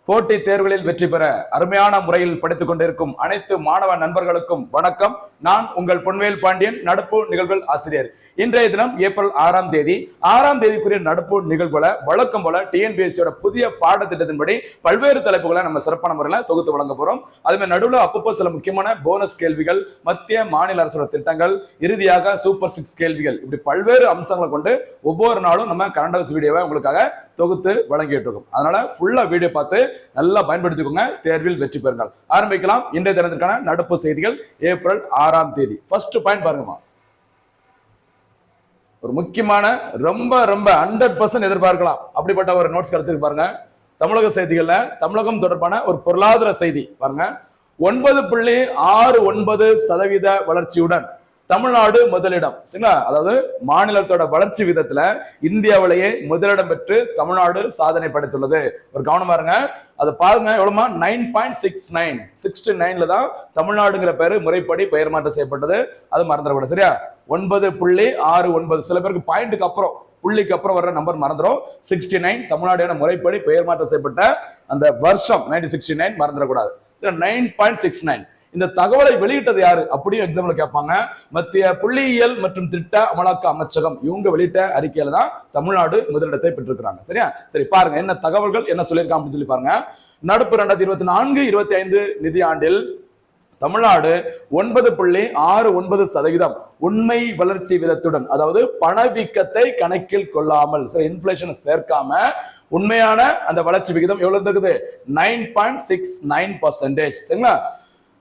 போட்டி தேர்வுகளில் வெற்றி பெற அருமையான முறையில் படித்துக் கொண்டிருக்கும் அனைத்து மாணவ நண்பர்களுக்கும் வணக்கம். நான் உங்கள் பொன்வேல் பாண்டியன், நடப்பு நிகழ்வுகள் ஆசிரியர். இன்றைய தினம் ஏப்ரல் 6ஆம் தேதி நடப்பு நிகழ்வுகளை வழக்கம் போல டிஎன்பிஎஸ்சியோட புதிய பாடத்திட்டத்தின்படி பல்வேறு தலைப்புகளை நம்ம சிறப்பான முறையில் தொகுத்து வழங்க போறோம். அதுமே நடுவில் அப்பப்போ சில முக்கியமான போனஸ் கேள்விகள், மத்திய மாநில அரசோட திட்டங்கள், இறுதியாக சூப்பர் 6 கேள்விகள், இப்படி பல்வேறு அம்சங்களை கொண்டு ஒவ்வொரு நாளும் நம்ம கரண்ட் அஃபேர்ஸ் வீடியோவை உங்களுக்காக தொகுத்து வழங்கிட்டு இருக்கோம். அதனால ஃபுல்லா வீடியோ பார்த்து நல்லா பயன்படுத்திக்கோங்க, தேர்வில் வெற்றி பெறுங்கள். ஆரம்பிக்கலாம். இன்றைய தினத்திற்கான நடப்பு செய்திகள் ஏப்ரல் 6ஆம் தேதி. ஃபர்ஸ்ட் பாயிண்ட் பாருங்கம்மா, ஒரு முக்கியமான ரொம்ப 100% எதிர்பார்க்கலாம் அப்படிப்பட்ட ஒரு நோட்ஸ் கிடைச்சிருக்கு பாருங்க. தமிழக செய்திகள்ல தமிழகம் தொடர்பான ஒரு பொருளாதார செய்தி பாருங்க. 9.69% வளர்ச்சியுடன் தமிழ்நாடு முதலிடம். சரிங்களா? அதாவது மாநிலத்தோட வளர்ச்சி விதத்துல இந்தியாவிலேயே முதலிடம் பெற்று தமிழ்நாடு சாதனை படைத்துள்ளது. ஒரு கவனமா இருங்க, அதை பாருங்க. எவ்வளவுமா? 9.69. 69ல தான் தமிழ்நாடுங்கிற பேரு முறைப்படி பெயர் மாற்றம் செய்யப்பட்டது. அது மறந்துடக்கூடாது. சரியா? 9.69. சில பேருக்கு பாயிண்ட்டுக்கு அப்புறம் புள்ளிக்கு அப்புறம் வர்ற நம்பர் மறந்துடும். 69 தமிழ்நாடு என முறைப்படி பெயர் மாற்றம் செய்யப்பட்ட அந்த வருஷம் 1969 மறந்துடக்கூடாது. 9.69. இந்த தகவலை வெளியிட்டது யாரு அப்படியும் எக்ஸாம்ல கேட்பாங்க. மத்திய புள்ளியியல் மற்றும் திட்ட அமலாக்க அமைச்சகம் இவங்க வெளியிட்ட அறிக்கையில தான் தமிழ்நாடு முதலிடத்தை பெற்றிருக்கிறாங்க. சரியா? சரி, பாருங்க என்ன தகவல்கள் என்ன சொல்லியிருக்காங்க அப்படின்னு சொல்லி பாருங்க. நடப்பு 2024-25 நிதியாண்டில் தமிழ்நாடு 9.69% உண்மை வளர்ச்சி விதத்துடன், அதாவது பணவீக்கத்தை கணக்கில் கொள்ளாமல், இன்ஃபிளேஷன் சேர்க்காம உண்மையான அந்த வளர்ச்சி விகிதம் எவ்வளவு இருக்குது? 9.69%. சரிங்களா?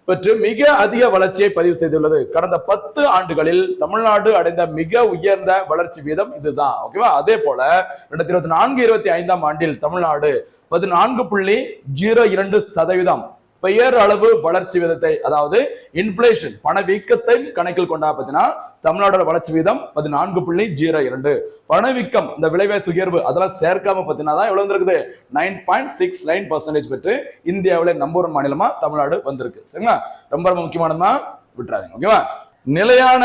பற்றி மிக அதிக வளர்ச்சியை பதிவு செய்துள்ளது. கடந்த 10 ஆண்டுகளில் தமிழ்நாடு அடைந்த மிக உயர்ந்த வளர்ச்சி வீதம் இதுதான். ஓகேவா? அதே போல 2024-25 ஆண்டில் தமிழ்நாடு 14.02% பெயர் அளவு வளர்ச்சி வீதத்தை, அதாவது இன்ஃபிளேஷன் பணவீக்கத்தை கணக்கில் கொண்டா பார்த்தீங்கன்னா தமிழ்நாடோட வளர்ச்சி வீதம் 14.02. பணவீக்கம் இந்த விலைவாசி உயர்வு அதெல்லாம் சேர்க்காம பார்த்தீங்கன்னா தான் எவ்வளவு இருக்குது? 9.69% பெற்று இந்தியாவிலே நம்பர் 1 மாநிலமா தமிழ்நாடு வந்திருக்கு. சரிங்களா? ரொம்ப முக்கியமானதா விட்டுறாதீங்க. ஓகேவா? நிலையான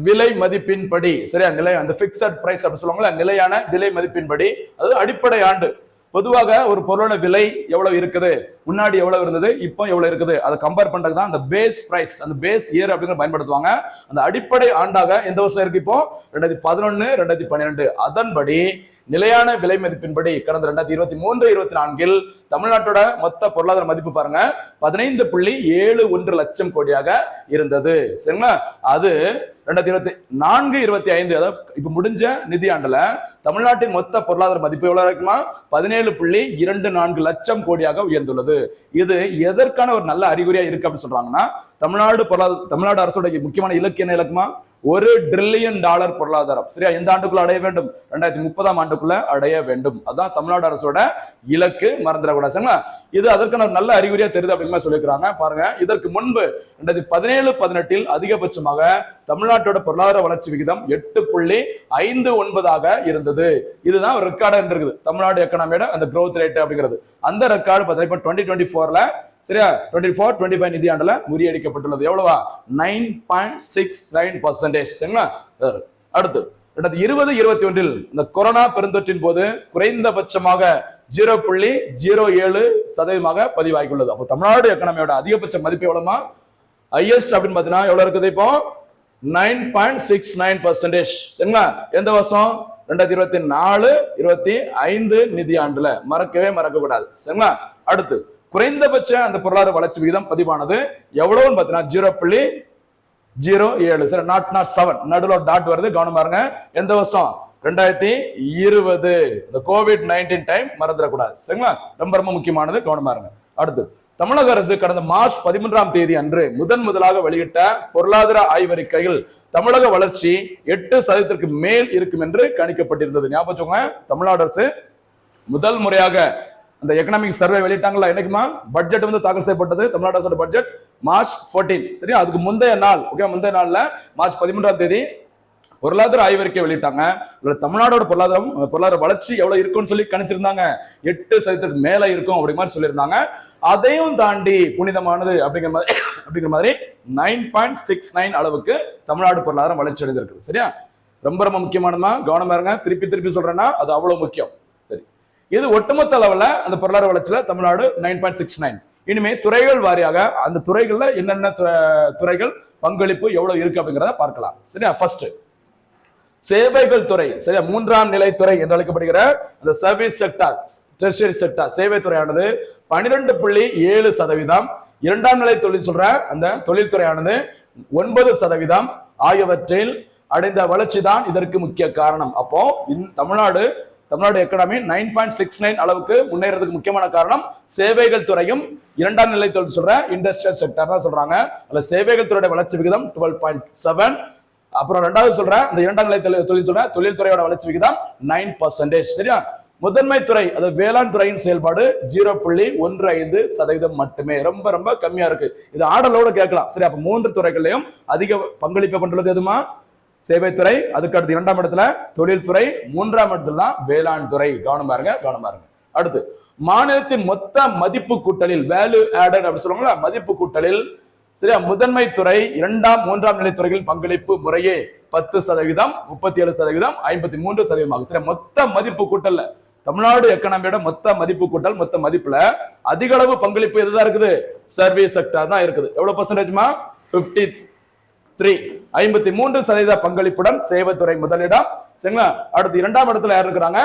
விலை மதிப்பின்படி, சரியா? அந்த பிக்சட் பிரைஸ் அப்படி சொல்லுவாங்களா, நிலையான விலை மதிப்பின்படி, அதாவது அடிப்படை ஆண்டு. பொதுவாக ஒரு பொருளோட விலை எவ்வளவு இருக்குது, முன்னாடி எவ்வளவு இருந்தது, இப்போ எவ்வளவு இருக்குது, அதை கம்பேர் பண்றது தான் அந்த பேஸ் பிரைஸ், அந்த பேஸ் இயர் அப்படிங்கிற பயன்படுத்துவாங்க. அந்த அடிப்படை ஆண்டாக எந்த வருஷம் இருக்கு? இப்போ 2011, 2012. அதன்படி நிலையான விலை மதிப்பின்படி கடந்த 2023-24 தமிழ்நாட்டோட மொத்த பொருளாதார மதிப்பு பாருங்க 15.71 லட்சம் கோடியாக இருந்தது. சரிங்களா? அது 2024-25, அதாவது இப்ப முடிஞ்ச நிதியாண்டுல தமிழ்நாட்டின் மொத்த பொருளாதார மதிப்பு எவ்வளவு இருக்குமா? 17.24 லட்சம் கோடியாக உயர்ந்துள்ளது. இது எதற்கான ஒரு நல்ல அறிகுறியா இருக்கு அப்படின்னு சொல்றாங்கன்னா, தமிழ்நாடு அரசோட முக்கியமான இலக்கு என்ன இலக்குமா? $1 டிரில்லியன் பொருளாதாரம். சரியா? இந்த ஆண்டுக்குள்ள அடைய வேண்டும், 2030ஆம் ஆண்டுக்குள்ள அடைய வேண்டும். அதான் தமிழ்நாடு அரசோட இலக்கு, மறந்துடக்கூடாது. இது அதற்கான நல்ல அறிகுறியா தெரியுது அப்படின்னு சொல்லியிருக்காங்க. பாருங்க, இதற்கு முன்பு 2017-18 அதிகபட்சமாக தமிழ்நாட்டோட பொருளாதார வளர்ச்சி விகிதம் 8.59 இருந்தது. இதுதான் ரெக்கார்டா இருக்குது தமிழ்நாடு எக்கனாமியோட அந்த growth rate அப்படிங்கிறது. அந்த ரெக்கார்டு பார்த்தீங்கன்னா 2024ல, சரியா, 24-25 நிதியாண்டுல முறியடிக்கப்பட்டுள்ளது. எவ்வளவா? 9.69%. சரிங்களா? அடுத்து 2020-21 இந்த கொரோனா பெருந்தொற்றின் போது குறைந்தபட்சமாக 0.07% பதிவாகியுள்ளது. அப்போ தமிழ்நாடு எக்கனாமியோட அதிகபட்ச மதிப்பு எவ்வளவுமா? ஹையஸ்ட் அப்படின்னு பாத்தீங்கன்னா எவ்வளவு இருக்குது? இப்போ 9.69%. சரிங்களா? எந்த வருஷம்? 2024-25 நிதியாண்டுல. மறக்க கூடாது. சரிங்களா? அடுத்து குறைந்தபட்ச அந்த பொருளாதார வளர்ச்சி விகிதம் பதிவானது எவ்வளவுன்னு பாத்தீங்கன்னா 0.07. சரி, not 7, நடுவில் டாட் வருது, கவனம் பாருங்க. எந்த வருஷம்? 2020. இந்த COVID-19 டைம் மறந்துடக்கூடாது. சரிங்களா? ரொம்ப முக்கியமானது, கவனம் பாருங்க. அடுத்து தமிழக அரசு கடந்த மார்ச் 13ஆம் தேதி அன்று முதலாக வெளியிட்ட பொருளாதார ஆய்வறிக்கையில் தமிழக வளர்ச்சி 8% மேல் இருக்கும் என்று கணிக்கப்பட்டிருந்தது. ஞாபகம் வச்சுக்கோங்க, தமிழ்நாடு அரசு முதல் முறையாக அந்த எக்கனாமிக் சர்வே வெளியிட்டாங்களா? என்னைக்குமா? பட்ஜெட் தாக்கல் செய்யப்பட்டது தமிழ்நாடு அரசோட பட்ஜெட் மார்ச் 14. சரி, அதுக்கு முந்தைய நாள், ஓகே, முந்தைய நாள்ல மார்ச் 13ஆம் தேதி பொருளாதார ஆய்வறிக்கை வெளியிட்டாங்க. தமிழ்நாடோட பொருளாதார வளர்ச்சி எவ்வளவு இருக்கும்னு சொல்லி கணிச்சிருந்தாங்க. 8% மேல இருக்கும் அப்படி மாதிரி சொல்லியிருந்தாங்க. அதையும் தாண்டி புனிதமானது அப்படிங்கிற மாதிரி 9.69 அளவுக்கு தமிழ்நாடு பொருளாதாரம் வளர்ச்சி அடைந்திருக்கு. சரியா? ரொம்ப முக்கியமானதா, கவனமா இருங்க. திருப்பி சொல்றேன்னா அது அவ்வளவு முக்கியம். சரி, இது ஒட்டுமொத்த அளவுல அந்த பொருளாதார வளர்ச்சியில தமிழ்நாடு 9.69. இனிமே துறைகள் வாரியாக அந்த துறைகள்ல என்னென்ன துறைகள் பங்களிப்பு எவ்வளவு இருக்கு அப்படிங்கிறத பார்க்கலாம். சரியா? ஃபர்ஸ்ட் சேவைகள் துறை, சரியா, மூன்றாம் நிலை துறை என்று அழைக்கப்படுகிற அந்த சர்வீஸ் செக்டார், டெர்ஷியரி செக்டார், சேவை துறையானது 12.7%, இரண்டாம் நிலை தொழில் சொல்ற அந்த தொழில்துறையானது 9% ஆகியவற்றில் அடைந்த வளர்ச்சி தான் இதற்கு முக்கிய காரணம். அப்போ தமிழ்நாடு எக்கனாமி 9.69 அளவுக்கு முன்னேறதுக்கு முக்கியமான காரணம் சேவைகள் துறையும் இரண்டாம் நிலை தொழில் சொல்ற இண்டஸ்ட்ரியல் செக்டர் தான் சொல்றாங்க. அதுல சேவைகள் துறையோட வளர்ச்சி விகிதம் 12.7. அப்புறம் ரெண்டாவது சொல்ற இந்த இரண்டாம் நிலை தொழில் சொல்ற தொழில்துறையோட வளர்ச்சி விகிதம் 9%. சரியா? முதன்மை துறை, அது வேளாண் துறையின் செயல்பாடு 0.15% மட்டுமே, ரொம்ப ரொம்ப கம்மியா இருக்கு. இது ஆடலோட கேட்கலாம். சரி, அப்ப மூன்று துறைகளையும் அதிக பங்களிப்பை கொண்டுள்ளது எதுமா? சேவைத்துறை, அதுக்கு அடுத்து இரண்டாம் இடத்துல தொழில்துறை, மூன்றாம் இடத்துல தான் வேளாண் துறை. கவனம் பாருங்க. அடுத்து மாநிலத்தின் மொத்த மதிப்பு கூட்டலில், வேல்யூ ஆடட் அப்படி சொல்லுவாங்களா, மதிப்பு கூட்டலில், சரியா, முதன்மை துறை, இரண்டாம் மூன்றாம் நிலை துறைகளின் பங்களிப்பு முறையே 10%, 37%, 53% ஆகும். சரி, மொத்த மதிப்பு கூட்டல்ல தமிழ்நாடு எக்கனாமியோட மொத்த மதிப்பு கூட்டல், மொத்த மதிப்புல அதிக அளவு பங்களிப்பு எதுதான் இருக்குது? சர்வீஸ் செக்டர் தான் இருக்குது. எவ்வளவு பர்சன்டேஜ்மா? 53, 53% பங்களிப்புடன் சேவைத்துறை முதலிடம். சரிங்களா? அடுத்து இரண்டாம் இடத்துல யார் இருக்கிறாங்க?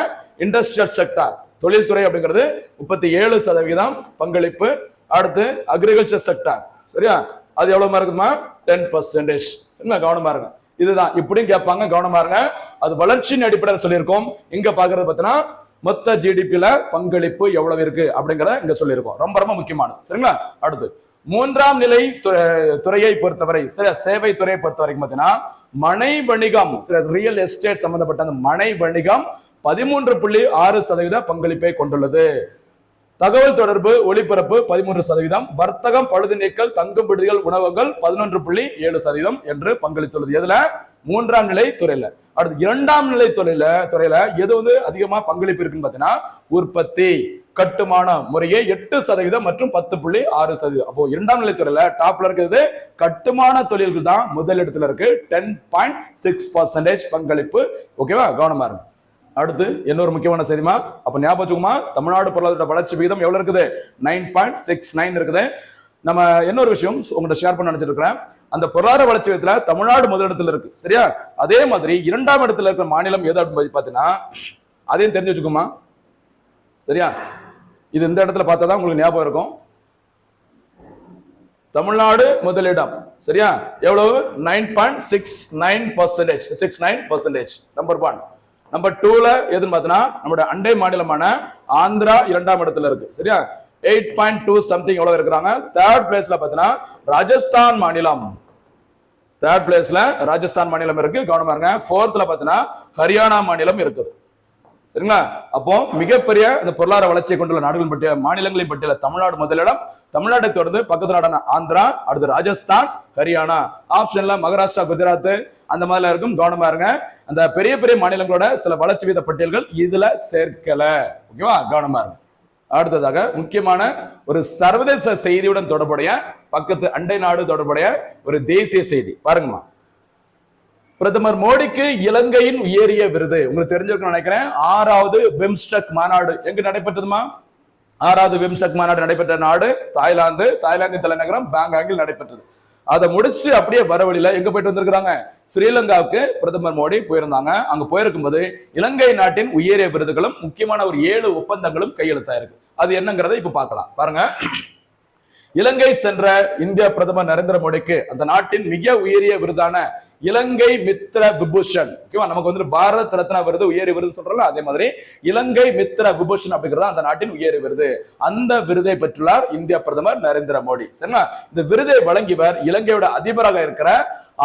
இண்டஸ்ட்ரியல் செக்டர், தொழில்துறை அப்படிங்கிறது 37% பங்களிப்பு. அடுத்து அக்ரிகல்ச்சர் செக்டர், சரியா, அது எவ்வளவு இருக்குமா? 10%. சரிங்களா? கவனமா இருங்க. இதுதான் இப்படியும் கேட்பாங்க, கவனமா இருங்க. அது வளர்ச்சியின் அடிப்படையில் சொல்லியிருக்கோம். இங்க பாக்குறது பார்த்தீங்கன்னா மொத்த ஜிடிபில பங்களிப்பு எவ்வளவு இருக்கு அப்படிங்கறத இங்க சொல்லியிருக்கோம். ரொம்ப ரொம்ப முக்கியமானது. சரிங்களா? அடுத்து மூன்றாம் நிலை துறையை பொறுத்தவரை, சரி, சேவை துறையை பொறுத்த வரைக்கும் பார்த்தீங்கன்னா மனை வணிகம், ரியல் எஸ்டேட் சம்பந்தப்பட்ட அந்த மனை வணிகம் 13.6% பங்களிப்பை கொண்டுள்ளது. தகவல் தொடர்பு ஒளிபரப்பு 13%, வர்த்தகம், பழுது நீக்கல், தங்கும் விடுதிகள், உணவகங்கள் 11.7% என்று பங்களித்துள்ளது. எதுல? மூன்றாம் நிலை துறையில. அடுத்து இரண்டாம் நிலை துறையில எது அதிகமா பங்களிப்பு இருக்குன்னு பாத்தீங்கன்னா உற்பத்தி, கட்டுமான முறையே 8% மற்றும் 10.6%. அப்போ இரண்டாம் நிலை துறையில டாப்ல இருக்கிறது கட்டுமான தொழில்கள் தான் முதலிடத்துல இருக்கு. 10.6% பங்களிப்பு. ஓகேவா? கவனமா இருக்கு. அடுத்து இன்னொரு முக்கியமான செய்திமா, அப்ப ஞாபகம் வச்சுக்குமா, தமிழ்நாடு பொருளாதார வளர்ச்சி விகிதம் எவ்வளவு இருக்குது? 9.69 இருக்குது. நம்ம இன்னொரு விஷயம் உங்கள்கிட்ட ஷேர் பண்ண நினைச்சிட்டு இருக்கிறேன். அந்த பொருளாதார வளர்ச்சி விகிதத்துல தமிழ்நாடு முதலிடத்துல இருக்கு. சரியா? அதே மாதிரி இரண்டாம் இடத்துல இருக்கிற மாநிலம் எது அப்படின்னு பாத்தீங்கன்னா அதையும் தெரிஞ்சு வச்சுக்குமா. சரியா? இது இந்த இடத்துல பார்த்தா தான் உங்களுக்கு ஞாபகம் இருக்கும். தமிழ்நாடு முதலிடம். சரியா? எவ்வளவு? 9.69%. 69%. நம்பர் 1. நம்பர் 2ல எதுன்னு பார்த்தீங்கன்னா நம்முடைய அண்டை மாநிலமான ஆந்திரா இரண்டாம் இடத்துல இருக்கு. சரியா? 8.2 சம்திங் எவ்வளவு இருக்கிறாங்க. தேர்ட் பிளேஸ்ல பார்த்தீங்கன்னா ராஜஸ்தான் மாநிலம், தேர்ட் பிளேஸ்ல ராஜஸ்தான் மாநிலம் இருக்கு. கவனமா இருங்க. ஃபோர்த்ல பார்த்தீங்கன்னா ஹரியானா மாநிலம் இருக்குது. சரிங்களா? அப்போ மிகப்பெரிய இந்த பொருளாதார வளர்ச்சியை கொண்டுள்ள நாடுகளின் பட்டியல், மாநிலங்களின் பட்டியல தமிழ்நாடு முதலிடம். தமிழ்நாட்டை தொடர்ந்து பக்கத்து நாடான ஆந்திரா, அடுத்து ராஜஸ்தான், ஹரியானா. ஆப்ஷன்ல மகாராஷ்டிரா, குஜராத் அந்த மாதிரில இருக்கும். கவனமா இருங்க. அந்த பெரிய பெரிய மாநிலங்களோட சில வளர்ச்சி வீத பட்டியல்கள் இதுல சேர்க்கல. ஓகேவா? கவனமா இருங்க. அடுத்ததாக முக்கியமான ஒரு சர்வதேச செய்தியுடன் தொடர்புடைய, பக்கத்து அண்டை நாடு தொடர்புடைய ஒரு தேசிய செய்தி பாருங்கம்மா. பிரதமர் மோடிக்கு இலங்கையின் உயரிய விருது. உங்களுக்கு தெரிஞ்சிருக்கும் நினைக்கிறேன். 6வது பிம்ஸ்டெக் மாநாடு எங்க நடைபெற்றதுமா? 6வது பிம்ஸ்டெக் மாநாடு நடைபெற்ற நாடு தாய்லாந்து. தாய்லாந்தின் தலைநகரம் பாங்காங்கில் நடைபெற்றது. அதை முடிச்சு அப்படியே வரவழியில எங்க போயிட்டு வந்திருக்கிறாங்க? ஸ்ரீலங்காவுக்கு பிரதமர் மோடி போயிருந்தாங்க. அங்க போயிருக்கும் போது இலங்கை நாட்டின் உயரிய விருதுகளும் முக்கியமான ஒரு 7 ஒப்பந்தங்களும் கையெழுத்தாயிருக்கு. அது என்னங்கிறத இப்ப பார்க்கலாம். பாருங்க. இலங்கை சென்ற இந்திய பிரதமர் நரேந்திர மோடிக்கு அந்த நாட்டின் மிக உயரிய விருதான இலங்கை மித்ர விபூஷன், நமக்கு பாரத ரத்னா விருது உயரிய விருது சொல்றோம்ல, அதே மாதிரி இலங்கை மித்ர விபூஷன் அப்படிங்கிறது அந்த நாட்டின் உயரிய விருது. அந்த விருதை பெற்றுள்ளார் இந்திய பிரதமர் நரேந்திர மோடி. சரிங்களா? இந்த விருதை வழங்கியவர் இலங்கையோட அதிபராக இருக்கிற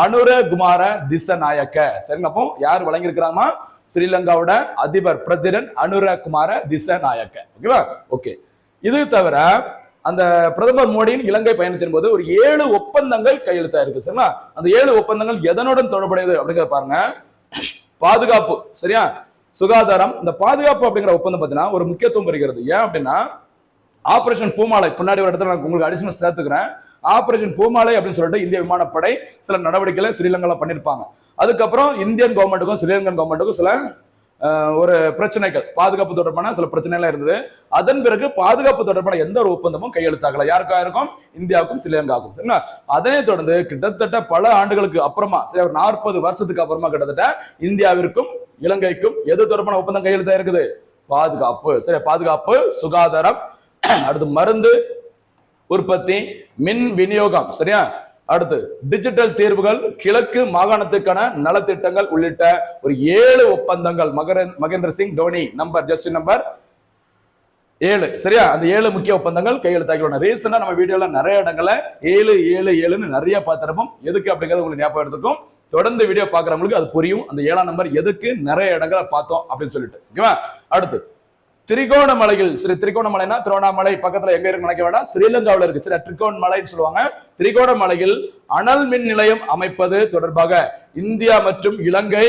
அனுர குமார திசநாயக்க. சரிங்களா? அப்போ யார் வழங்கி இருக்கிறாமா? ஸ்ரீலங்காவோட அதிபர் பிரசிடென்ட் அனுர குமார திசநாயக்க. ஓகேவா? ஓகே. இது தவிர அந்த பிரதமர் மோடியின் இலங்கை பயணத்தின் போது ஒரு 7 ஒப்பந்தங்கள் கையெழுத்தாயிருக்கு. சரிங்களா? அந்த 7 ஒப்பந்தங்கள் எதனுடன் தொடர்புடையது அப்படிங்கிற பாருங்க. பாதுகாப்பு, சரியா, சுகாதாரம். இந்த பாதுகாப்பு அப்படிங்கிற ஒப்பந்தம் பார்த்தீங்கன்னா ஒரு முக்கியத்துவம் பெறுகிறது. ஏன் அப்படின்னா ஆபரேஷன் பூமாலை, பின்னாடி ஒரு இடத்துல நான் உங்களுக்கு அடிஷனல் சேர்த்துக்கிறேன். ஆபரேஷன் பூமாலை அப்படின்னு சொல்லிட்டு இந்திய விமானப்படை சில நடவடிக்கைகளை ஸ்ரீலங்கால பண்ணிருப்பாங்க. அதுக்கப்புறம் இந்தியன் கவர்மெண்ட்டுக்கும் ஸ்ரீலங்கன் கவர்மெண்ட்டுக்கும் சில ஒரு பிரச்சனைகள், பாதுகாப்பு தொடர்பான சில பிரச்சனைகள் இருந்தது. அதன் பிறகு பாதுகாப்பு தொடர்பான எந்த ஒரு ஒப்பந்தமும் கையெழுத்தாகல. யாருக்கா இருக்கும்? இந்தியாவுக்கும் ஸ்ரீலங்காவுக்கும். சரிங்களா? அதனை தொடர்ந்து கிட்டத்தட்ட பல ஆண்டுகளுக்கு அப்புறமா, சரி ஒரு 40 வருஷத்துக்கு அப்புறமா கிட்டத்தட்ட இந்தியாவிற்கும் இலங்கைக்கும் எது தொடர்பான ஒப்பந்தம் கையெழுத்தா இருக்குது? பாதுகாப்பு. சரி, பாதுகாப்பு, சுகாதாரம், அடுத்து மருந்து உற்பத்தி, மின் விநியோகம், சரியா? அடுத்து டிஜிட்டல் தீர்வுகள், கிழக்கு மாகாணத்துக்கான நலத்திட்டங்கள் உள்ளிட்ட ஒரு 7 ஒப்பந்தங்கள் மகேந்திர சிங் தோனி ஜஸ்ட் நம்பர் 7, சரியா? அந்த 7 முக்கிய ஒப்பந்தங்கள் கையெழுத்தாகியுள்ளன. ரீசெண்டா நம்ம வீடியோல நிறைய இடங்கள்ல 7 7 7ன்னு நிறைய பார்த்திருப்போம். எதுக்கு அப்படிங்கிறது உங்களுக்கு ஞாபகம் எடுத்துக்கும். தொடர்ந்து வீடியோ பாக்குறவங்களுக்கு அது புரியும். அந்த 7ஆம் நம்பர் எதுக்கு நிறைய இடங்களை பார்த்தோம் அப்படின்னு சொல்லிட்டு. ஓகேவா? அடுத்து திரிகோணமலையில், சரி திரிகோணமலைனா திருவண்ணாமலை பக்கத்துல எங்க இருக்கு நினைக்க வேண்டாம், ஸ்ரீலங்காவில் இருக்கு. சரி, திரிகோணமலைன்னு சொல்லுவாங்க. திரிகோணமலையில் அனல் மின் நிலையம் அமைப்பது தொடர்பாக இந்தியா மற்றும் இலங்கை,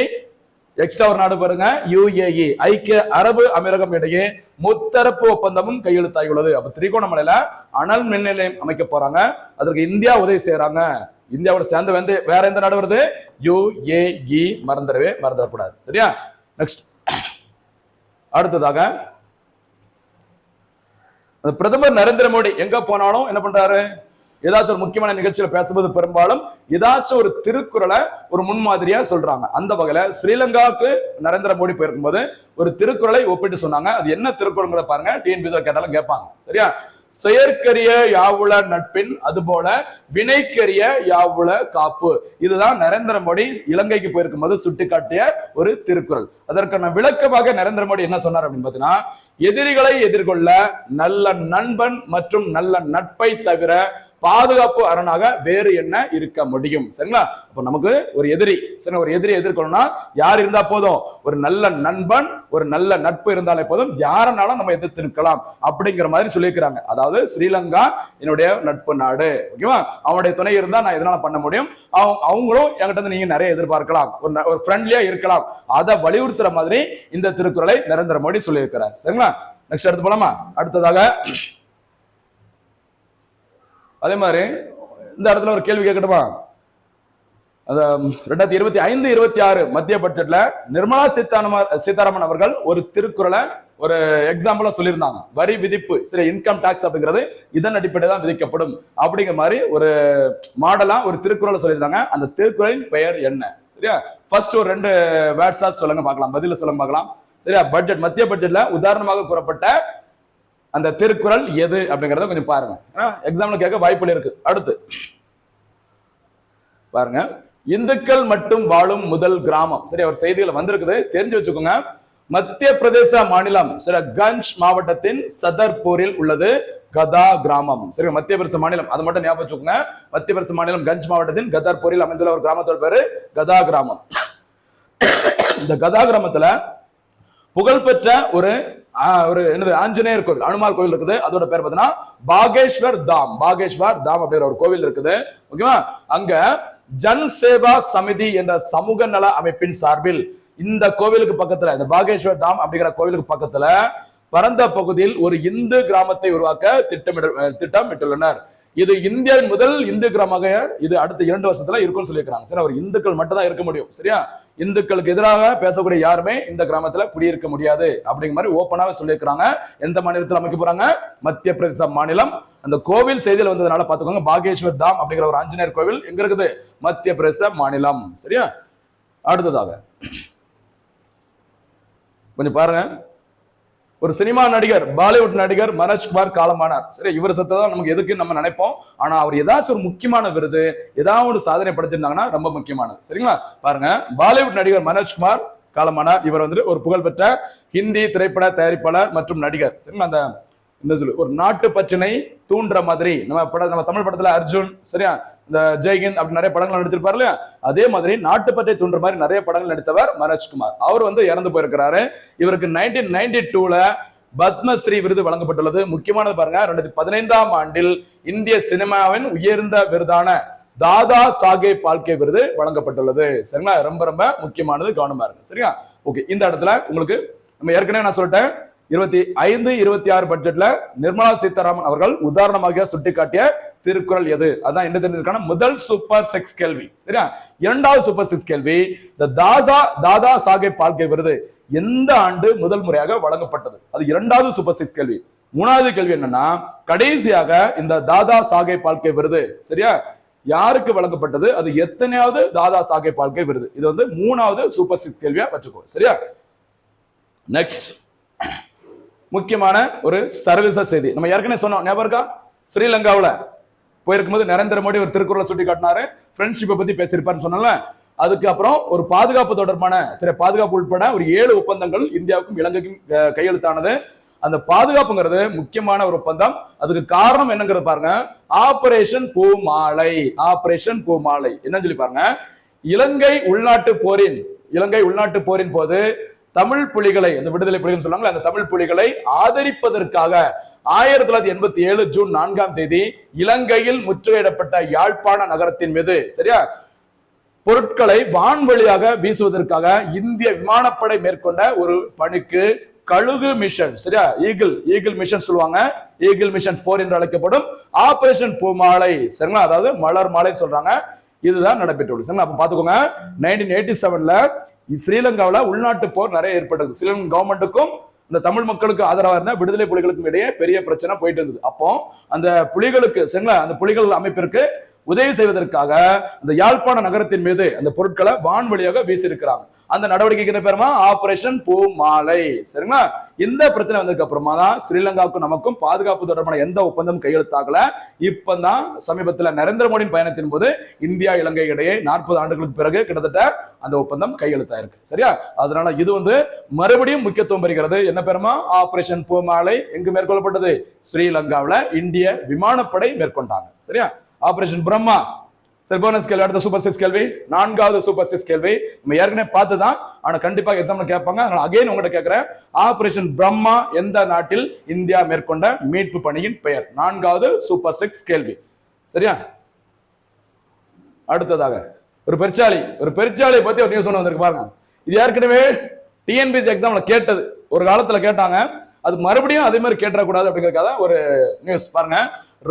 எக்ஸ்ட்ரா ஒரு நாடு பாருங்க, UAE, ஐக்கிய அரபு அமீரகம் இடையே முத்தரப்பு ஒப்பந்தமும் கையெழுத்தாகியுள்ளது. அப்ப திரிகோணமலையில அனல் மின் நிலையம் அமைக்க போறாங்க. அதற்கு இந்தியா உதவி செய்யறாங்க. இந்தியாவோட சேர்ந்து வந்து வேற எந்த நாடு வருது? UAE. மறந்துடக்கூடாது. சரியா? நெக்ஸ்ட், அடுத்ததாக பிரதமர் நரேந்திர மோடி எங்க போனாலும் என்ன பண்றாரு? ஏதாச்சும் ஒரு முக்கியமான நிகழ்ச்சியில பேசும்போது பெரும்பாலும் ஏதாச்சும் ஒரு திருக்குறளை ஒரு முன்மாதிரியா சொல்றாங்க. அந்த வகையில ஸ்ரீலங்காவுக்கு நரேந்திர மோடி போயிருக்கும் போது ஒரு திருக்குறளை ஒப்பிட்டு சொன்னாங்க. அது என்ன திருக்குறள் பாருங்க, டிஎன்பிஎஸ்ல கேட்டாலும் கேட்பாங்க. சரியா? செயற்கரிய யாவுல நட்பின், அதுபோல வினைக்கரிய யாவுல காப்பு. இதுதான் நரேந்திர மோடி இலங்கைக்கு போயிருக்கும் போது சுட்டிக்காட்டிய ஒரு திருக்குறள். அதற்கான விளக்கமாக நரேந்திர மோடி என்ன சொன்னார் அப்படின்னு பாத்தீங்கன்னா, எதிரிகளை எதிர்கொள்ள நல்ல நண்பன் மற்றும் நல்ல நட்பை தவிர பாதுகாப்பு அரணாக வேறு என்ன இருக்க முடியும்? சரிங்களா? அப்ப நமக்கு ஒரு எதிரி, சரி, ஒரு எதிரி எதிர்கொள்ளணும்னா யார் இருந்தா போதும்? ஒரு நல்ல நண்பன், ஒரு நல்ல நட்பு இருந்தாலே போதும், யாரனாலும் நம்ம எதிர்த்து நிற்கலாம் அப்படிங்கிற மாதிரி சொல்லியிருக்கிறாங்க. அதாவது ஸ்ரீலங்கா என்னுடைய நட்பு நாடு, ஓகேவா? அவனுடைய துணை இருந்தா நான் எதனால பண்ண முடியும், அவங்களும் என்கிட்ட இருந்து நீங்க நிறைய எதிர்பார்க்கலாம், ஒரு ஃப்ரெண்ட்லியா இருக்கலாம். அதை வலியுறுத்துற மாதிரி இந்த திருக்குறளை நரேந்திர மோடி சொல்லியிருக்கிறார். சரிங்களா? நெக்ஸ்ட் எடுத்து போலாமா? அடுத்ததாக அதே மாதிரி இந்த இடத்துல ஒரு கேள்வி கேட்கட்டுமா? 2025-26 மத்திய பட்ஜெட்ல நிர்மலா சீதாராமன் அவர்கள் ஒரு திருக்குறளை ஒரு எக்ஸாம்பிளா சொல்லியிருந்தாங்க. வரி விதிப்பு, சரி, இன்கம் டாக்ஸ் அப்படிங்கிறது இதன் அடிப்படையில் தான் விதிக்கப்படும் அப்படிங்கிற மாதிரி ஒரு மாடலா ஒரு திருக்குறளை சொல்லியிருந்தாங்க. அந்த திருக்குறளின் பெயர் என்ன? சரியா? ஃபர்ஸ்ட் ஒரு 2 வேர்ட்ஸா சொல்லுங்க பார்க்கலாம், பதில சொல்லுங்க பார்க்கலாம். சரியா? பட்ஜெட், மத்திய பட்ஜெட்ல உதாரணமாக கூறப்பட்ட அந்த திருக்குறள் எது அப்படிங்கறத கொஞ்சம் பாருங்க. எக்ஸாம்ல கேட்க வாய்ப்புகள் இருக்கு. அடுத்து பாருங்க, இந்துக்கள் மட்டும் வாழும் முதல் கிராமம். சரி, ஒரு செய்திகள் வந்திருக்குது, தெரிஞ்சு வச்சுக்கோங்க. மத்திய பிரதேச மாநிலம், சரி, கஞ்ச் மாவட்டத்தின் சதர்பூரில் உள்ளது கதா கிராமம். சரி, மத்திய பிரதேச மாநிலம், அது மட்டும் ஞாபகம் வச்சுக்கோங்க. மத்திய பிரதேச மாநிலம் கஞ்ச் மாவட்டத்தின் கதர்பூரில் அமைந்துள்ள ஒரு கிராமத்தோட பேரு கதா கிராமம். இந்த கதா கிராமத்துல புகழ்பெற்ற ஒரு என்னது ஆஞ்சநேயர் கோவில், அனுமார் கோவில் இருக்குது. அதோட பேர் பார்த்தீங்கன்னா பாகேஸ்வர் தாம். பாகேஸ்வர் தாம் அப்படிங்கிற ஒரு கோவில் இருக்குது. ஓகேவா? அங்க ஜன் சேவா சமிதி என்ற சமூக நல அமைப்பின் சார்பில் இந்த கோவிலுக்கு பக்கத்துல, இந்த பாகேஸ்வர் தாம் அப்படிங்கிற கோவிலுக்கு பக்கத்துல பரந்த பகுதியில் ஒரு இந்து கிராமத்தை உருவாக்க திட்டமிட்டுள்ளனர். இது இந்தியாவின் முதல் இந்து கிராமமாக இது அடுத்த 2 வருஷத்துல இருக்கும்னு சொல்லியிருக்காங்க. சரி, அவர் இந்துக்கள் மட்டும் தான் இருக்க முடியும். சரியா? இந்துக்களுக்கு எதிராக பேசக்கூடிய யாருமே இந்த கிராமத்துல குடியிருக்க முடியாது அப்படிங்கிற மாதிரி ஓப்பனாவே சொல்லியிருக்காங்க. எந்த மாநிலத்தில் அமைக்க போறாங்க? மத்திய பிரதேச மாநிலம். அந்த கோவில் செய்தியில் வந்ததுனால பாத்துக்கோங்க, பாகேஸ்வர் தாம் அப்படிங்கிற ஒரு ஆஞ்சநேயர் கோவில் எங்க இருக்குது? மத்திய பிரதேச மாநிலம். சரியா? அடுத்ததாக கொஞ்சம் பாருங்க, ஒரு சினிமா நடிகர், பாலிவுட் நடிகர் மனோஜ்குமார் காலமானார். சரி, இவர் சத்ததான் நமக்கு எதுக்கு நம்ம நினைப்போம். ஆனா அவர் ஏதாச்சும் ஒரு முக்கியமான விருது, ஏதாவது ஒரு சாதனை படுத்திருந்தாங்கன்னா ரொம்ப முக்கியமானது. சரிங்களா? பாருங்க, பாலிவுட் நடிகர் மனோஜ்குமார் காலமானார். இவர் வந்து ஒரு புகழ்பெற்ற ஹிந்தி திரைப்பட தயாரிப்பாளர் மற்றும் நடிகர். சரிங்களா? அந்த இந்த சொல்லு ஒரு நாட்டு பற்றினை தூண்டுற மாதிரி நம்ம தமிழ் படத்துல அர்ஜுன், சரியா, இந்த ஜெய்ஹிந்த் அப்படி நிறைய படங்கள் நடிச்சிருப்பாரு இல்லையா? அதே மாதிரி நாட்டுப்பற்றை தூண்டுற மாதிரி நிறைய படங்கள் நடித்தவர் மனோஜ்குமார். அவர் வந்து இறந்து போயிருக்கிறாரு. இவருக்கு 1992 பத்மஸ்ரீ விருது வழங்கப்பட்டுள்ளது. முக்கியமானது பாருங்க, 2015ஆம் ஆண்டில் இந்திய சினிமாவின் உயர்ந்த விருதான தாதா சாஹேப் பால்கே விருது வழங்கப்பட்டுள்ளது. சரிங்களா? ரொம்ப ரொம்ப முக்கியமானது, கவனமா இருக்கு. சரியா? ஓகே, இந்த இடத்துல உங்களுக்கு நம்ம ஏற்கனவே நான் சொல்லிட்டேன், 25-26 பட்ஜெட்ல நிர்மலா சீதாராமன் அவர்கள் உதாரணமாக சுட்டிக்காட்டிய திருக்குறள் எது? அதான் என்ன தெரிஞ்சிருக்கான முதல் சூப்பர் 6 கேள்வி. சரியா? 2வது சூப்பர் 6 கேள்வி, தாதா சாஹேப் பால்கே விருது எந்த ஆண்டு முதல் முறையாக வழங்கப்பட்டது? அது இரண்டாவது சூப்பர் 6 கேள்வி. மூணாவது கேள்வி என்னன்னா, கடைசியாக இந்த தாதா சாஹேப் பால்கே விருது சரியா யாருக்கு வழங்கப்பட்டது? அது எத்தனையாவது தாதா சாஹேப் பால்கே விருது? இது வந்து மூணாவது சூப்பர் 6 கேள்வியா வச்சுக்கோ. சரியா? நெக்ஸ்ட் முக்கியமான ஒரு சர்வீச செய்தி. நம்ம ஏற்கனவே சொன்னோம், ஞாபகம் இருக்கா? ஸ்ரீலங்காவில் போயிருக்கும்போது நரேந்திர மோடி ஒரு திருக்குறளை சுட்டி காட்டினாரு, ஃப்ரெண்ட்ஷிப்பை பத்தி பேசியிருப்பாருன்னு சொன்னால. அதுக்கு அப்புறம் ஒரு பாதுகாப்பு தொடர்பான பாதுகாப்பு உட்பட ஒரு 7 ஒப்பந்தங்கள் இந்தியாவுக்கும் இலங்கைக்கும் கையெழுத்தானது. அந்த பாதுகாப்புங்கிறது முக்கியமான ஒரு ஒப்பந்தம். அதுக்கு காரணம் என்னங்கிறது பாருங்க, ஆபரேஷன் பூமாலை. ஆபரேஷன் பூமாலை என்னன்னு சொல்லி பாருங்க, இலங்கை உள்நாட்டு போரின் போது தமிழ் புலிகளை, அந்த விடுதலை புலிகள் சொல்றாங்க, அந்த தமிழ் புலிகளை ஆதரிப்பதற்காக 1987 ஜூன் 4ஆம் தேதி இலங்கையில் முற்றுகையிடப்பட்ட யாழ்ப்பாண நகரத்தின் மீது சரியா பொருட்களை வான்வழியாக வீசுவதற்காக இந்திய விமானப்படை மேற்கொண்ட ஒரு பணிக்கு கழுகு மிஷன் சரியா ஈகிள் மிஷன் சொல்லுவாங்க, ஈகிள் மிஷன் 4 என்று அழைக்கப்படும் ஆபரேஷன் பூமாலை சரிங்களா, அதாவது மலர் மாலை சொல்றாங்க. இதுதான் நடைபெற்றுள்ளது சரிங்களா. அப்ப பாத்துக்கோங்க, 1987ல ஸ்ரீலங்காவில் உள்நாட்டு போர் நிறைய ஏற்பட்டது. ஸ்ரீலங்கா கவர்மெண்ட்டுக்கும் இந்த தமிழ் மக்களுக்கு ஆதரவா இருந்த விடுதலை புலிகளுக்கும் இடையே பெரிய பிரச்சனை போயிட்டு இருந்தது. அப்போ அந்த புலிகளுக்கு சரிங்களா, அந்த புலிகள் அமைப்பிற்கு உதவி செய்வதற்காக அந்த யாழ்ப்பாண நகரத்தின் மீது அந்த பொருட்களை வான்வழியாக வீசியிருக்கிறாங்க. அந்த நடவடிக்கைக்கு பேருமா ஆபரேஷன் பூமாலை சரிங்களா. இந்த பிரச்சனை வந்ததுக்கு அப்புறமா தான் ஸ்ரீலங்காவுக்கும் நமக்கும் பாதுகாப்பு தொடர்பான எந்த ஒப்பந்தம் கையெழுத்தாகல. இப்பதான் சமீபத்தில் நரேந்திர மோடியின் பயணத்தின் போது இந்தியா இலங்கை இடையே 40 ஆண்டுகளுக்கு பிறகு கிட்டத்தட்ட அந்த ஒப்பந்தம் கையெழுத்தாயிருக்கு சரியா. அதனால இது வந்து மறுபடியும் முக்கியத்துவம் பெறுகிறது. என்ன பேருமா ஆபரேஷன் பூமாலை எங்கு மேற்கொள்ளப்பட்டது? ஸ்ரீலங்காவில் இந்திய விமானப்படை மேற்கொண்டாங்க சரியா. ஆபரேஷன் பிரம்மா சரி, போனஸ் கேள்வி. அடுத்த சூப்பர் 6 கேள்வி, 4வது சூப்பர் 6 கேள்வி. நம்ம ஏற்கனவே பார்த்துதான், ஆனா கண்டிப்பா எக்ஸாம்ல கேட்பாங்க. அகைன் உங்கள்கிட்ட கேட்கிறேன், ஆபரேஷன் பிரம்மா எந்த நாட்டில் இந்தியா மேற்கொண்ட மீட்பு பணியின் பெயர்? 4வது சூப்பர் 6 கேள்வி சரியா. அடுத்ததாக ஒரு பெருச்சாளி பத்தி ஒரு நியூஸ் ஒன்று வந்திருக்கு பாருங்க. இது ஏற்கனவே டிஎன்பிஎஸ்சி எக்ஸாம்ல கேட்டது, ஒரு காலத்துல கேட்டாங்க. அது மறுபடியும் அதே மாதிரி கேட்டக்கூடாது அப்படிங்கறதுக்காக ஒரு நியூஸ் பாருங்க.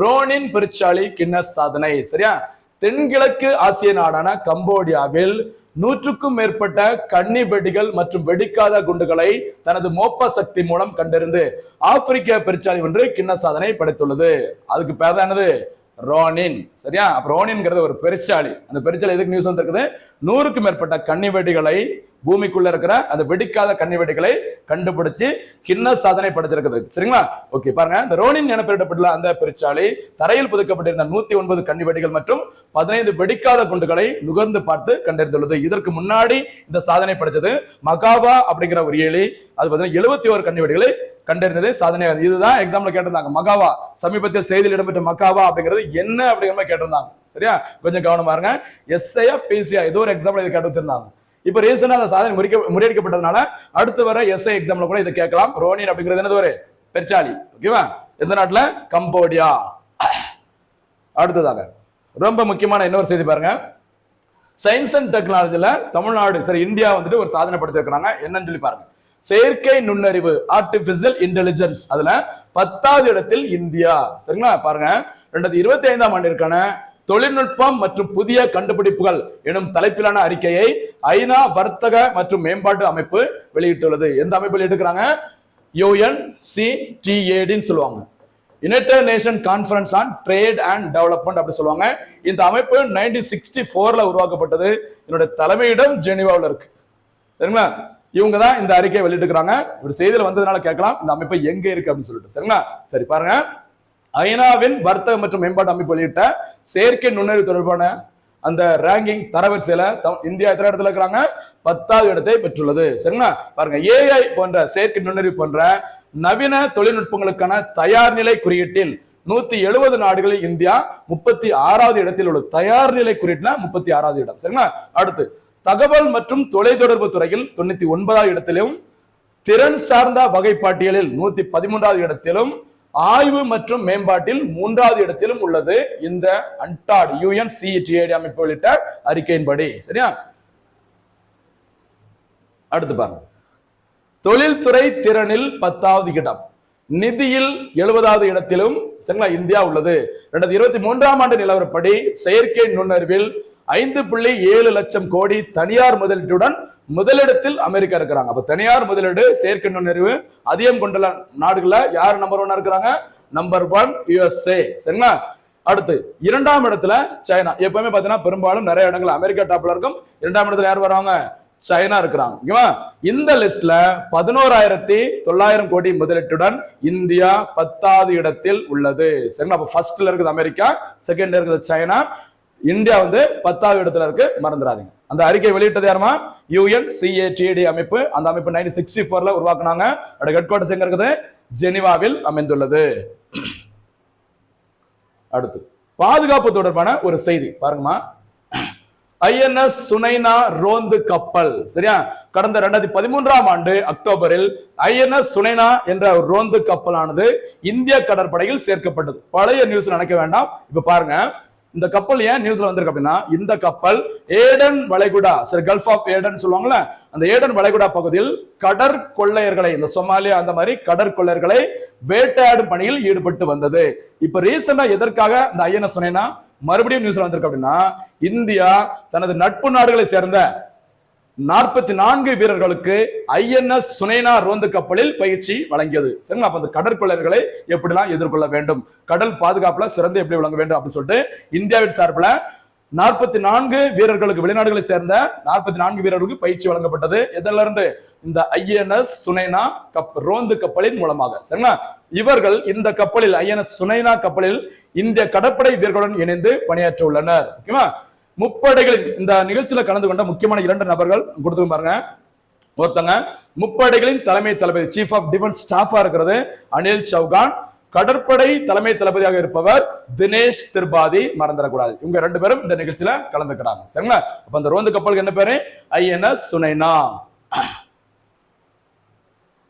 ரோனின் பெருச்சாளி கின்னஸ் சாதனை சரியா. தென்கிழக்கு ஆசிய நாடான கம்போடியாவில் 100க்கும் மேற்பட்ட கன்னி வெடிகள் மற்றும் வெடிக்காத குண்டுகளை தனது மோப்ப சக்தி மூலம் கண்டறிந்து ஆப்பிரிக்க பெருச்சாளி ஒன்று கின்னஸ் சாதனை படைத்துள்ளது. அதுக்கு பேர் தான் என்னது? ரோனின் சரியா. அப்ப ரோனின்ங்கிறது ஒரு பெருச்சாளி. அந்த பெருச்சாளி எதுக்கு நியூஸ் வந்திருக்குது? 100க்கும் மேற்பட்ட கன்னி வெடிகளை, பூமிக்குள்ள இருக்கிற அந்த வெடிக்காத கன்னி வெடிகளை கண்டுபிடிச்சு கின்னஸ் சாதனை படைத்திருக்குது சரிங்களா. ஓகே பாருங்க, இந்த ரோனின் என பெயரிடப்பட்டுள்ள அந்த பெருச்சாளி தரையில் புதைக்கப்பட்டிருந்த 109 கன்னி வெடிகள் மற்றும் 15 வெடிக்காத குண்டுகளை நுகர்ந்து பார்த்து கண்டறிந்துள்ளது. இதற்கு முன்னாடி இந்த சாதனை படைச்சது மகாவா அப்படிங்கிற ஒரு ஏழி. அது பார்த்தீங்கன்னா 71 கன்னி வெடிகளை கண்டறிந்தது சாதனையாக. இதுதான் எக்ஸாம்ல கேட்டிருந்தாங்க. மகாவா சமீபத்தில் செய்தியில் இடம்பெற்ற மகாவா அப்படிங்கிறது என்ன அப்படிங்கிற மாதிரி கேட்டிருந்தாங்க சரியா. கொஞ்சம் கவனம் பாருங்க. எஸ்ஐயா பிசியா ஏதோ ஒரு எக்ஸாம்ல இதை கேட்டு வச்சிருந்தாங்க. இப்ப ரீசனா அந்த சாதனை முறியடிக்கப்பட்டதுனால அடுத்து வர எஸ்ஐ எக்ஸாம்ல கூட இதை கேட்கலாம். ரோனின் அப்படிங்கிறது என்னது? ஒரு பெருச்சாளி. ஓகேவா? எந்த நாட்டுல? கம்போடியா. அடுத்ததாக ரொம்ப முக்கியமான இன்னொரு செய்தி பாருங்க. சயின்ஸ் அண்ட் டெக்னாலஜில தமிழ்நாடு சரி இந்தியா வந்துட்டு ஒரு சாதனை படுத்திருக்கிறாங்க. என்னன்னு சொல்லி பாருங்க. செயற்கை நுண்ணறிவு ஆர்டிபிஷியல் இன்டெலிஜென்ஸ் அதுல 10வது இடத்தில் இந்தியா சரிங்களா. பாருங்க, 2025ஆம் ஆண்டிற்கான தொழில்நுட்பம் மற்றும் புதிய கண்டுபிடிப்புகள் எனும் தலைப்பிலான அறிக்கையை ஐநா வர்த்தக மற்றும் மேம்பாட்டு அமைப்பு வெளியிட்டுள்ளது. எந்த அமைப்பு வெளியிட்டிருக்கிறாங்க? UNCTAD சொல்லுவாங்க, United nation conference on trade and development அப்படி சொல்லுவாங்க. இந்த அமைப்பு 1964ல உருவாக்கப்பட்டது. இதனுடைய தலைமையிடம் ஜெனீவாவில் இருக்கு சரிங்களா. இவங்க தான் இந்த அறிக்கையை வெளியிட்டிருக்கிறாங்க. ஒரு செய்தியில வந்ததுனால கேட்கலாம், இந்த அமைப்பு எங்க இருக்கு அப்படின்னு சொல்லிட்டு சரிங்களா. சரி பாருங்க, ஐநாவின் வர்த்தக மற்றும் மேம்பாட்டு அமைப்பு வெளியிட்ட செயற்கை நுண்ணறிவு தொடர்பான அந்த ரேங்கிங் தரவரிசையில இந்தியா எத்தனை இடத்துல இருக்கிறாங்க? 10வது இடத்தை பெற்றுள்ளது சரிங்களா. பாருங்க, ஏஐ போன்ற செயற்கை நுண்ணறிவு போன்ற நவீன தொழில்நுட்பங்களுக்கான தயார் நிலை குறியீட்டில் 170 நாடுகளில் இந்தியா 36வது இடத்தில் உள்ளது. தயார் நிலை குறியீட்டுல 36வது இடம் சரிங்களா. அடுத்து தகவல் மற்றும் தொலைத்தொடர்பு துறையில் 99வது இடத்திலும், திறன் சார்ந்த வகைப்பாட்டியலில் 113வது இடத்திலும், ஆய்வு மற்றும் மேம்பாட்டில் 3வது இடத்திலும் உள்ளது இந்த அன்டாட் UNCTAD அமைப்பு வெளியிட்ட அறிக்கையின்படி சரியா. அடுத்து பாருங்க, தொழில்துறை திறனில் 10வது இடம், நிதியில் 70வது இடத்திலும் சரிங்களா இந்தியா உள்ளது. 2023ஆம் ஆண்டு நிலவரப்படி செயற்கை நுண்ணறிவில் 5.7 லட்சம் கோடி தனியார் முதலீட்டுடன் முதலிடத்தில் அமெரிக்கா இருக்கிறாங்க. அப்ப தனியார் முதலீடு செயற்கை நுண்ணறிவு அதிகம் கொண்டுள்ள நாடுகள்ல யார் நம்பர் 1 இருக்கிறாங்க? Number 1 USA. சரிங்களா? அடுத்து இரண்டாம் இடத்துல சைனா. எப்பவுமே பாத்தீங்கன்னா பெரும்பாலும் நிறைய இடங்கள் அமெரிக்கா டாப்ல இருக்கும். இரண்டாம் இடத்துல யார் வராங்க? சைனா இருக்கிறாங்க. இந்த லிஸ்ட்ல 11,900 கோடி முதலீட்டுடன் இந்தியா 10வது இடத்தில் உள்ளது. சரிங்களா? அப்ப ஃபர்ஸ்ட்ல இருக்குது அமெரிக்கா, செகண்ட்ல இருக்குது சைனா, இந்தியா 10வது இடத்துல இருக்கு, மறந்துடாதீங்க. அந்த அறிக்கை வெளியிட்டது யாருமா? UNCTAD அமைப்பு. அந்த அமைப்பு 1964ல உருவாக்குனாங்க. அதோட ஹெட் குவார்ட்டர்ஸ் எங்க இருக்குது? ஜெனீவாவில் அமைந்துள்ளது. அடுத்து பாதுகாப்பு தொடர்பான ஒரு செய்தி பாருங்கம்மா. INS சுனைனா ரோந்து கப்பல், சரியா? கடந்த 2013ஆம் ஆண்டு அக்டோபரில் INS சுனைனா என்ற ரோந்து கப்பலானது இந்திய கடற்படையில் சேர்க்கப்பட்டது. பழைய நியூஸ் நினைக்க வேண்டாம். இப்ப பாருங்க, இந்த கப்பல் ஏன் நியூஸ்ல வந்திருக்கு அப்படின்னா, இந்த கப்பல் ஏடன் வளைகுடா, சரி, கல்ஃப் ஆஃப் ஏடன் சொல்லுவாங்கல்ல, அந்த ஏடன் வளைகுடா பகுதியில் கடற்கொள்ளையர்களை, இந்த சொமாலியா அந்த மாதிரி கடற்கொள்ளையர்களை வேட்டையாடும் பணியில் ஈடுபட்டு வந்தது. இப்ப ரீசெண்டா எதற்காக இந்த INS சுனைனா மறுபடியும் நியூஸ்ல வந்திருக்கு அப்படின்னா, இந்தியா தனது நட்பு நாடுகளை சேர்ந்த 44 வீரர்களுக்கு INS சுனைனா ரோந்து கப்பலில் பயிற்சி வழங்கியது. சரிங்களா? அப்ப அந்த கடற்கொள்ளையர்களை எப்படிலாம் எதிர்கொள்ள வேண்டும், கடல் பாதுகாப்புல சிறந்து எப்படி விளங்க வேண்டும் அப்படின்னு சொல்லிட்டு இந்தியாவின் சார்பில் 44 வீரர்களுக்கு, வெளிநாடுகளை சேர்ந்த 44 வீரர்களுக்கு பயிற்சி வழங்கப்பட்டது. எதில இருந்து? இந்த INS சுனைனா ரோந்து கப்பலின் மூலமாக. சரிங்களா? இவர்கள் இந்த கப்பலில், INS சுனைனா கப்பலில் இந்திய கடற்படை வீரர்களுடன் இணைந்து பணியாற்ற உள்ளனர். ஓகேவா? முப்படைகளின் இந்த நிகழ்ச்சியில கலந்து கொண்ட முக்கியமான 2 நபர்கள் கொடுத்து பாருங்க. ஒருத்தங்க முப்படைகளின் தலைமை தளபதி, சீஃப் ஆஃப் டிஃபென்ஸ் ஸ்டாஃபா இருக்கிறது அனில் சௌகான். கடற்படை தலைமை தளபதியாக இருப்பவர் தினேஷ் திரிபாதி, மறந்துடக்கூடாது. இவங்க 2 பேரும் இந்த நிகழ்ச்சியில கலந்துக்கிறாங்க. சரிங்களா? அப்ப அந்த ரோந்து கப்பலுக்கு என்ன பேரு? INS சுனைனா.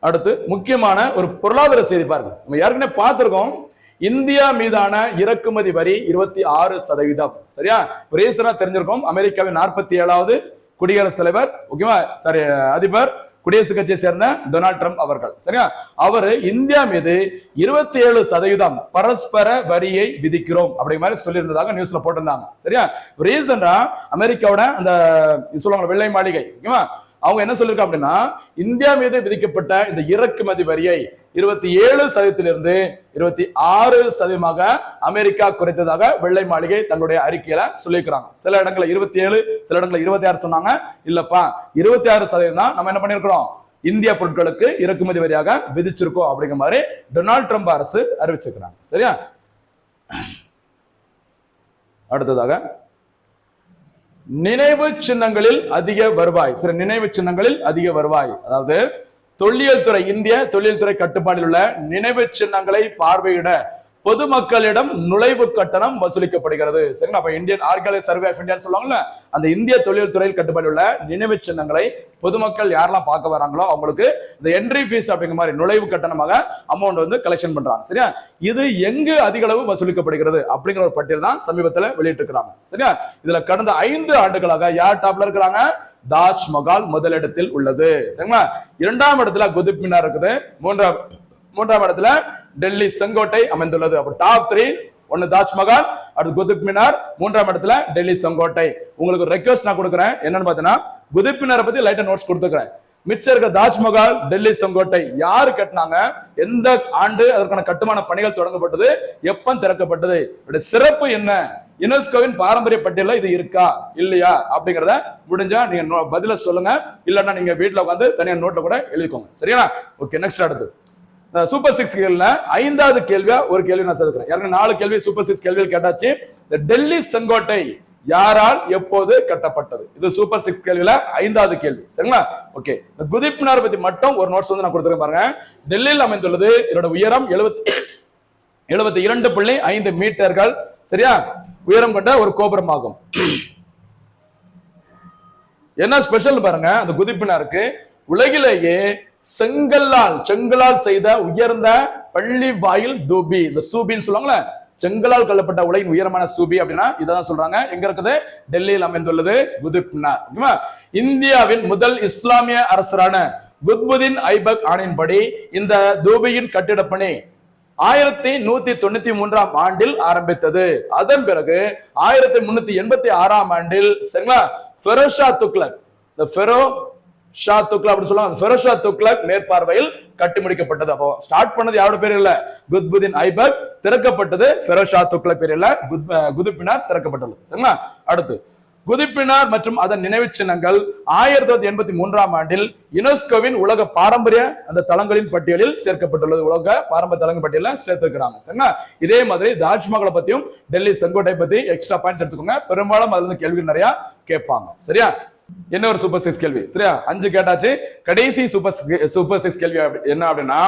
அடுத்து முக்கியமான ஒரு பொருளாதார செய்தி பாருங்க. நம்ம ஏற்கனவே பார்த்திருக்கோம், இந்தியா மீதான இறக்குமதி வரி 26%. சரியா? ரீசனா தெரிஞ்சிருக்கும், அமெரிக்காவின் 47வது குடியரசுத் தலைவர், ஓகேவா, சாரி, அதிபர், குடியரசுக் கட்சியை சேர்ந்த டொனால்ட் ட்ரம்ப் அவர்கள். சரியா? அவர் இந்தியா மீது 27% பரஸ்பர வரியை விதிக்கிறோம் அப்படிங்கிற மாதிரி சொல்லியிருந்ததாக நியூஸ்ல போட்டிருந்தாங்க. சரியா? ரீசனா அமெரிக்காவோட அந்த சொல்லுவாங்க வெள்ளை மாளிகை, ஓகேவா, அவங்க என்ன சொல்லிருக்காங்க அப்படின்னா, இந்தியா மீது விதிக்கப்பட்ட இந்த இறக்குமதி வரியை 27%இலிருந்து 26% அமெரிக்கா குறைத்ததாக வெள்ளை மாளிகை தங்களுடைய அறிக்கையில சொல்லியிருக்கிறாங்க. சில இடங்கள்ல 27, சில இடங்கள்ல 26 சொன்னாங்க. இல்லப்பா, 26% தான் நம்ம என்ன பண்ணிருக்கிறோம், இந்திய பொருட்களுக்கு இறக்குமதி வரியாக விதிச்சிருக்கோம் அப்படிங்கிற மாதிரி டொனால்ட் ட்ரம்ப் அரசு அறிவிச்சிருக்கிறாங்க. சரியா? அடுத்ததாக நினைவு சின்னங்களில் அதிக வருவாய். சில நினைவு சின்னங்களில் அதிக வருவாய், அதாவது தொல்லியல் துறை, இந்திய தொல்லியல் துறை கட்டுப்பாட்டில் உள்ள நினைவு சின்னங்களை பார்வையிட பொதுமக்களிடம் நுழைவு கட்டணம் வசூலிக்கப்படுகிறது. சரிங்களா? அப்ப Indian archaeology survey of India சொல்லுவாங்கல்ல, அந்த இந்திய தொல்லியல் துறையில் கட்டுப்பாடு உள்ள நினைவு சின்னங்களை பொதுமக்கள் யாரெல்லாம் பார்க்க வராங்களோ அவங்களுக்கு இந்த என்ட்ரி ஃபீஸ் அப்படிங்கிற மாதிரி நுழைவு கட்டணமாக அமௌண்ட் கலெக்ஷன் பண்றாங்க. சரியா? இது எங்கு அதிக அளவு வசூலிக்கப்படுகிறது அப்படிங்கிற ஒரு பட்டியல் தான் சமீபத்தில் வெளியிட்டு இருக்கிறாங்க. சரியா? இதுல கடந்த 5 ஆண்டுகளாக யார் டாப்ல இருக்கிறாங்க? தாஜ்மஹால் முதலிடத்தில் உள்ளது. சரிங்களா? 2ஆம் இடத்துல குதுப் மினார் இருக்குது. 3ஆம் இடத்துல டெல்லி செங்கோட்டை அமைந்துள்ளது. அப்ப டாப் 3, 1 தாஜ்மஹால், அடுத்து குதுப் மினார், 3ஆம் இடத்துல டெல்லி செங்கோட்டை. உங்களுக்கு ரெக்வெஸ்ட் நான் கொடுக்குறேன், என்னன்னு பாத்தீங்கன்னா குதுப் மினாரை பத்தி லைட்டா நோட்ஸ் கொடுத்துக்கிறேன். மிச்சம் இருக்க தாஜ்மஹால், டெல்லி செங்கோட்டை யாரு கட்டினாங்க, எந்த ஆண்டு அதற்கான கட்டுமான பணிகள் தொடங்கப்பட்டது, எப்ப திறக்கப்பட்டது, சிறப்பு என்ன, யுனெஸ்கோவின் பாரம்பரிய பட்டியல இது இருக்கா இல்லையா அப்படிங்கறத முடிஞ்சா நீங்க பதில சொல்லுங்க. இல்லன்னா நீங்க வீட்டுல உட்காந்து தனியா நோட்ல கூட எழுதிக்கோங்க. சரியா? ஓகே, நெக்ஸ்ட் அடுத்து சூப்பர் 6 கேள்வியில 5வது கேள்வியா ஒரு கேள்வி நான் சேர்க்கிறேன். ஏற்கனவே 4 கேள்வி சூப்பர் 6 கேள்வியில் கேட்டாச்சு. இந்த டெல்லி செங்கோட்டை யாரால் எப்போது கட்டப்பட்டது? இது சூப்பர் 6 கேள்வியில 5வது கேள்வி. சரிங்களா? ஓகே, குதுப் மினார் பத்தி மட்டும் ஒரு நோட்ஸ் நான் கொடுத்துருக்கேன் பாருங்க. டெல்லியில் அமைந்துள்ளது. இதோட உயரம் 72.5 மீட்டர்கள். சரியா? உயரம் கொண்ட ஒரு கோபுரம் ஆகும். என்ன ஸ்பெஷல் பாருங்க, அந்த குதுப் மினாருக்கு உலகிலேயே செங்கலால் செய்த உயர்ந்த பள்ளி வாயில் தூபி, இந்த சூபின்னு சொல்லுவாங்களே, செங்கலால் கல்லப்பட்ட உலகின் உயரமான சூபி அப்படின்னா இதான் சொல்றாங்க. எங்க இருக்குது? டெல்லியில் அமைந்துள்ளது குதுப் மினார். இந்தியாவின் முதல் இஸ்லாமிய அரசரான குத்புதீன் ஐபக் ஆணையின்படி இந்த தூபியின் கட்டிட பணி 1193ஆம் ஆண்டில் ஆரம்பித்தது. அதன் பிறகு 1386ஆம் ஆண்டில் சரிங்களா, ஃபெரோஷா துக்ளக், இந்த ஃபெரோ ஷா துக்லக் அப்படி சொல்லுவாங்க. ஃபெரோஸ் ஷா துக்லக் மேற்பார்வையில் கட்டி முடிக்கப்பட்டது. அப்போ ஸ்டார்ட் பண்ணது யாரோட பேர் இல்ல, குத்புதீன் ஐபக். திறக்கப்பட்டது ஃபெரோஸ் ஷா துக்லக் பேர் இல்ல, குதுப் மினார் திறக்கப்பட்டுள்ளது. சரிங்களா? அடுத்து குதுப் மினார் மற்றும் அதன் நினைவு சின்னங்கள் 1983ஆம் ஆண்டில் யுனெஸ்கோவின் உலக பாரம்பரிய அந்த தளங்களின் பட்டியலில் சேர்க்கப்பட்டுள்ளது. உலக பாரம்பரிய தளங்கள் பட்டியலில் சேர்த்திருக்கிறாங்க. சரிங்களா? இதே மாதிரி தாஜ்மஹாலை பத்தியும் டெல்லி செங்கோட்டை பத்தி எக்ஸ்ட்ரா பாயிண்ட்ஸ் எடுத்துக்கோங்க. பெரும்பாலும் அதுல இருந்து கேள்வி நிறைய கேட்பாங்க. சரியா? என்ன ஒரு சூப்பர் 6 கேள்வி. சரியா? 5 கேட்டாச்சு. கடைசி சூப்பர் 6 கேள்வி என்ன அப்படின்னா,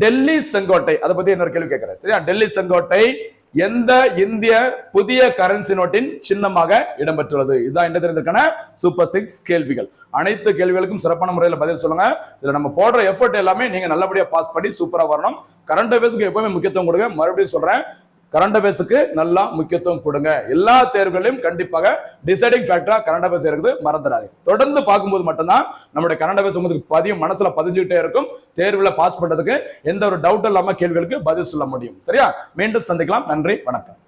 டெல்லி செங்கோட்டை அதை பத்தி இன்னொரு கேள்வி கேட்கிறேன். சரியா? டெல்லி செங்கோட்டை எந்த இந்திய புதிய கரன்சி நோட்டின் சின்னமாக இடம்பெற்றுள்ளது? இதுதான் என்ன தெரிந்ததுக்கான சூப்பர் 6 கேள்விகள். அனைத்து கேள்விகளுக்கும் சிறப்பான முறையில் பதில் சொல்லுங்க. இதுல நம்ம போடுற எஃபர்ட் எல்லாமே நீங்க நல்லபடியா பாஸ் பண்ணி சூப்பரா வரணும். கரண்ட் அஃபேர்ஸ்க்கு எப்பவுமே முக்கியத்துவம் கொடுங்க. மறுபடியும் சொல்றேன், கரண்ட் அஃபேர்ஸ்க்கு நல்லா முக்கியத்துவம் கொடுங்க. எல்லா தேர்வுகளையும் கண்டிப்பாக டிசைடிங் ஃபேக்டரா கரண்ட் அஃபேர்ஸ் இருக்குது, மறந்துடாது. தொடர்ந்து பார்க்கும்போது மட்டும்தான் நம்மளுடைய கரண்ட் அஃபேர்ஸ் உங்களுக்கு மனசுல பதிஞ்சுட்டே இருக்கும். தேர்வுல பாஸ் பண்றதுக்கு எந்த ஒரு டவுட் இல்லாம கேள்விகளுக்கு பதில் சொல்ல முடியும். சரியா? மீண்டும் சந்திக்கலாம். நன்றி, வணக்கம்.